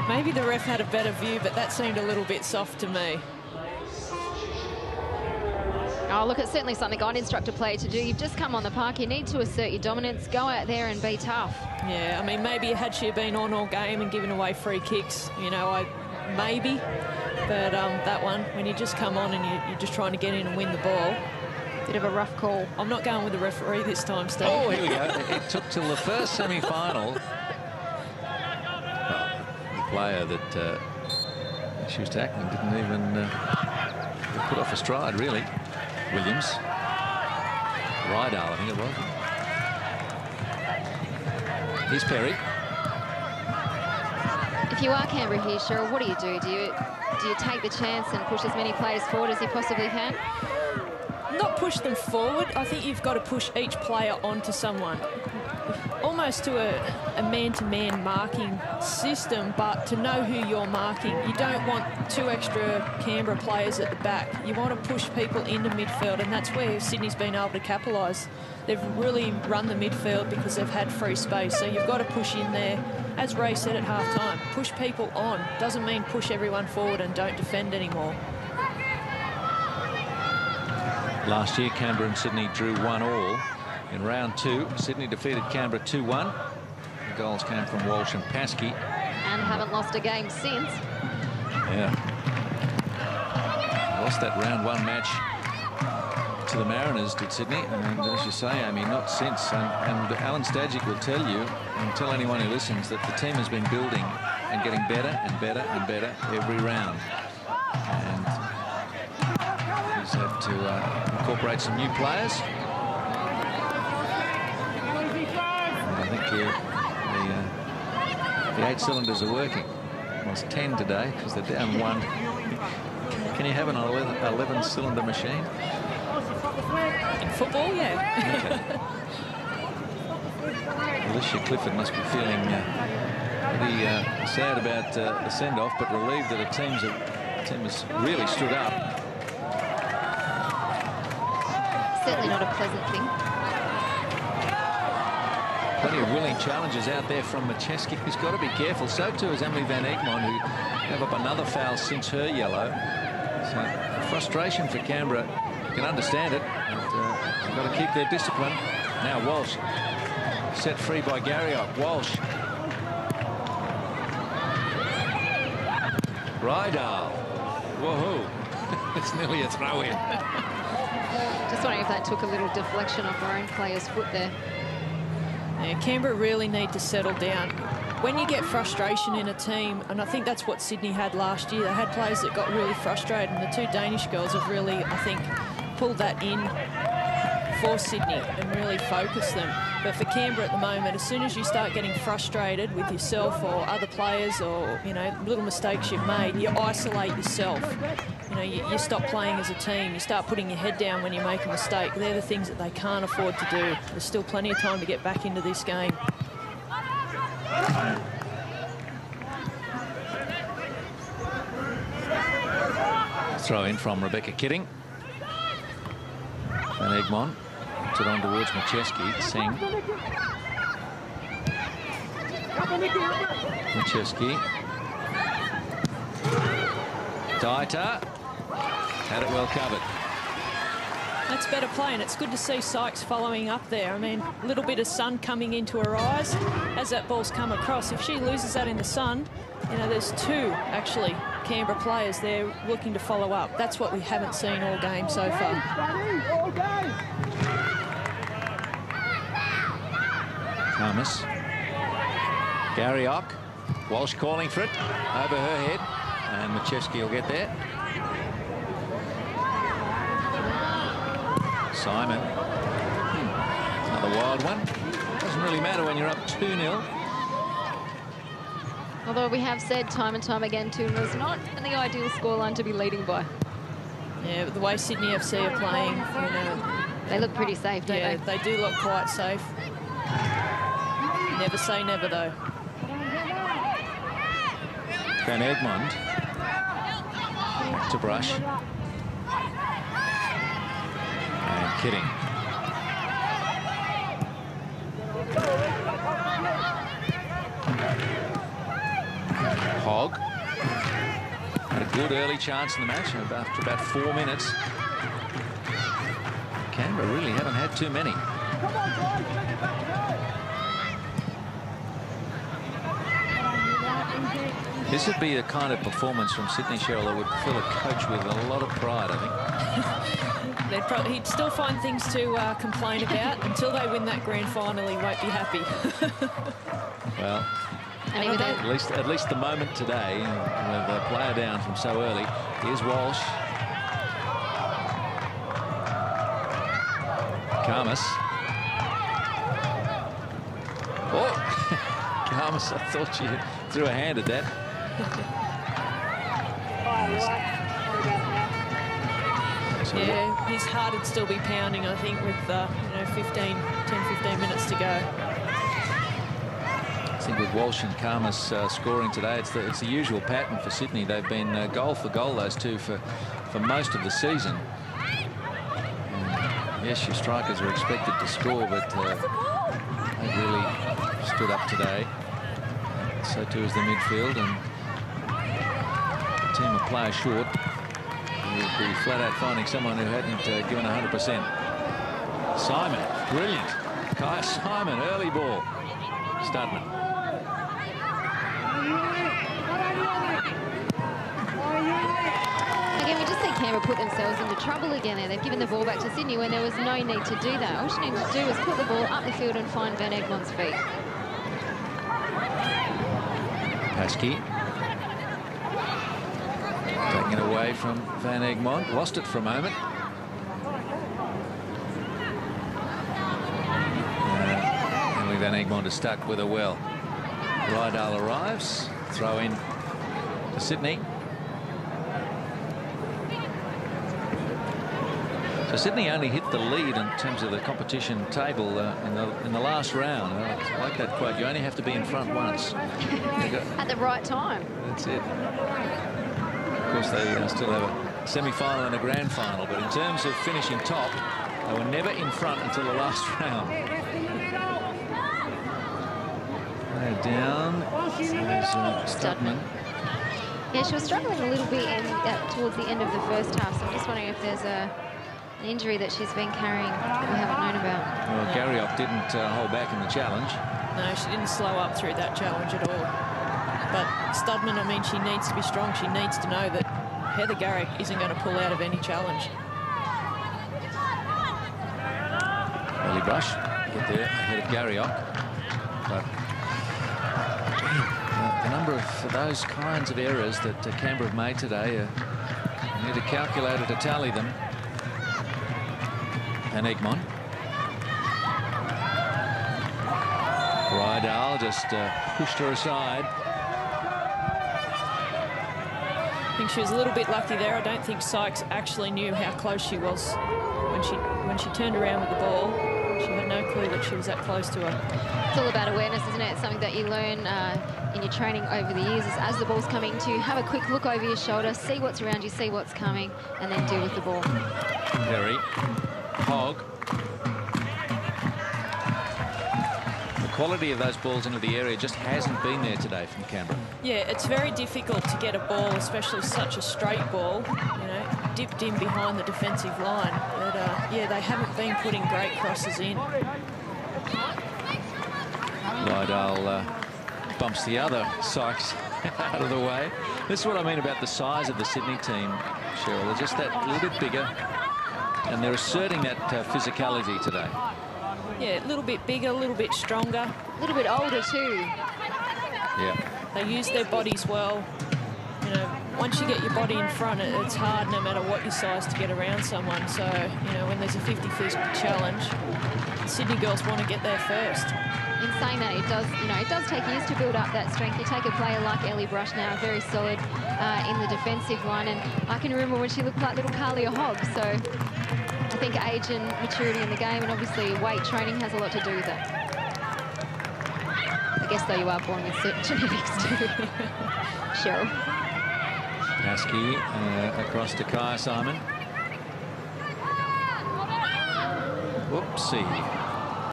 Maybe the ref had a better view, but that seemed a little bit soft to me. Oh, look, it's certainly something I'd instruct a player to do. You've just come on the park. You need to assert your dominance. Go out there and be tough. Yeah, I mean, maybe had she been on all game and given away free kicks, you know, maybe. But that one, when you just come on and you're just trying to get in and win the ball. Bit of a rough call. I'm not going with the referee this time, Steve. Oh, here we go. It took till the first semi-final. The player that she was tackling didn't even put off a stride, really. Williams. Rydale, I think it was. Here's Perry. If you are Canberra here, Cheryl, what do you do? Do you take the chance and push as many players forward as you possibly can? Not push them forward. I think you've got to push each player onto someone. Almost to a man-to-man marking system, but to know who you're marking. You don't want 2 extra Canberra players at the back. You want to push people into midfield, and that's where Sydney's been able to capitalise. They've really run the midfield because they've had free space, so you've got to push in there. As Ray said at half-time, push people on. Doesn't mean push everyone forward and don't defend anymore. Last year, Canberra and Sydney drew 1-1. In round 2, Sydney defeated Canberra 2-1. The goals came from Walsh and Paskey. And haven't lost a game since. Yeah. Lost that round 1 match to the Mariners, did Sydney. And as you say, Amy, not since. And Alan Stadgic will tell you, and tell anyone who listens, that the team has been building and getting better and better and better every round. And he's had to incorporate some new players. And I think the 8 cylinders are working. Well, it's 10 today because they're down 1. Can you have an 11-cylinder machine? In football, yeah. Okay. Alicia Clifford must be feeling pretty sad about the send-off, but relieved that the team has really stood up. Certainly not a pleasant thing. Plenty of willing challenges out there from Macheski, who's got to be careful. So too is Emily Van Egmond, who gave up another foul since her yellow. So frustration for Canberra. You can understand it. They've got to keep their discipline. Now Walsh set free by Garriock. Walsh. Rydale. Woohoo. It's nearly a throw-in. Just wondering if that took a little deflection off our own player's foot there. Yeah, Canberra really need to settle down. When you get frustration in a team, and I think that's what Sydney had last year, they had players that got really frustrated, and the 2 Danish girls have really, I think, pulled that in for Sydney and really focused them. But for Canberra at the moment, as soon as you start getting frustrated with yourself or other players or, you know, little mistakes you've made, you isolate yourself. You know, you stop playing as a team. You start putting your head down when you make a mistake. They're the things that they can't afford to do. There's still plenty of time to get back into this game. Throw in from Rebecca Kidding. Van Egmond puts it on towards Macheski. Singh. Macheski. Dieter. Had it well covered. That's better play, and it's good to see Sykes following up there. I mean, a little bit of sun coming into her eyes as that ball's come across. If she loses that in the sun, you know, there's 2, actually, Canberra players there looking to follow up. That's what we haven't seen all game so far. Thomas. Garriock. Walsh calling for it. Over her head. And Macheski will get there. Simon. Another wild one. Doesn't really matter when you're up 2-0. Although we have said time and time again, 2-0 is not the ideal scoreline to be leading by. Yeah, but the way Sydney FC are playing, you know, they look pretty safe, don't they? They do look quite safe. Never say never, though. Van Egmond. Back to Brush. And Kidding. Hogg. good early chance in the match after about 4 minutes. Canberra really haven't had too many. This would be a kind of performance from Sydney, Cheryl, that would fill a coach with a lot of pride, I think. He'd still find things to complain about. Until they win that grand final, he won't be happy. Well, at least the moment today, with the player down from so early. Here's Walsh. Karmas. Oh, Karmas, I thought she threw a hand at that. Yeah, his heart would still be pounding, I think, with 10-15 minutes to go. I think with Walsh and Karmas scoring today, it's the usual pattern for Sydney. They've been goal for goal, those two, for most of the season. And yes, your strikers are expected to score, but they really stood up today. So too is the midfield, and the team of players short. You'll be flat out finding someone who hadn't given 100%. Simon, brilliant. Kai Simon, early ball. Studman. Again, we just see Canberra put themselves into trouble again there. They've given the ball back to Sydney when there was no need to do that. All she needed to do was put the ball up the field and find Van Egmont's feet. Paskey. Taking it away from Van Egmont. Lost it for a moment. Emily Van Egmont is stuck with her well. Rydal arrives. Throw in to Sydney. So Sydney only hit the lead in terms of the competition table in the last round. I like that quote. You only have to be in front once. At the right time. That's it. Of course, they still have a semi-final and a grand final, but in terms of finishing top, they were never in front until the last round. They're down. There's Studman. Yeah, she was struggling a little bit towards the end of the first half, so I'm just wondering if there's an injury that she's been carrying that we haven't known about. Well, Garriock didn't hold back in the challenge. No, she didn't slow up through that challenge at all. But Studman, I mean, she needs to be strong. She needs to know that Heather Garrick isn't going to pull out of any challenge. Early brush. Get there ahead of Garriock. But the number of those kinds of errors that Canberra have made today, you need a calculator to tally them. Van Egmont. Rydal just pushed her aside. I think she was a little bit lucky there. I don't think Sykes actually knew how close she was when she turned around with the ball. She had no clue that she was that close to her. It's all about awareness, isn't it? It's something that you learn in your training over the years, is as the ball's coming to have a quick look over your shoulder, see what's around you, see what's coming, and then deal with the ball. Perry. Hogg. The quality of those balls into the area just hasn't been there today from Canberra. Yeah, it's very difficult to get a ball, especially such a straight ball, dipped in behind the defensive line. But, yeah, they haven't been putting great crosses in. Rydal bumps the other Sykes out of the way. This is what I mean about the size of the Sydney team, Cheryl. They're just that little bit bigger, and they're asserting that physicality today. Yeah, a little bit bigger, a little bit stronger. A little bit older too. Yeah. They use their bodies well. Once you get your body in front, it's hard no matter what your size to get around someone. So, when there's a 50-50 challenge, the Sydney girls want to get there first. In saying that, it does take years to build up that strength. You take a player like Ellie Brush now, very solid in the defensive line, and I can remember when she looked like little Carlia Hogg. So I think age and maturity in the game, and obviously weight training has a lot to do with it. I guess though you are born with certain genetics too. Cheryl. Paskey across to Kai Simon. Whoopsie.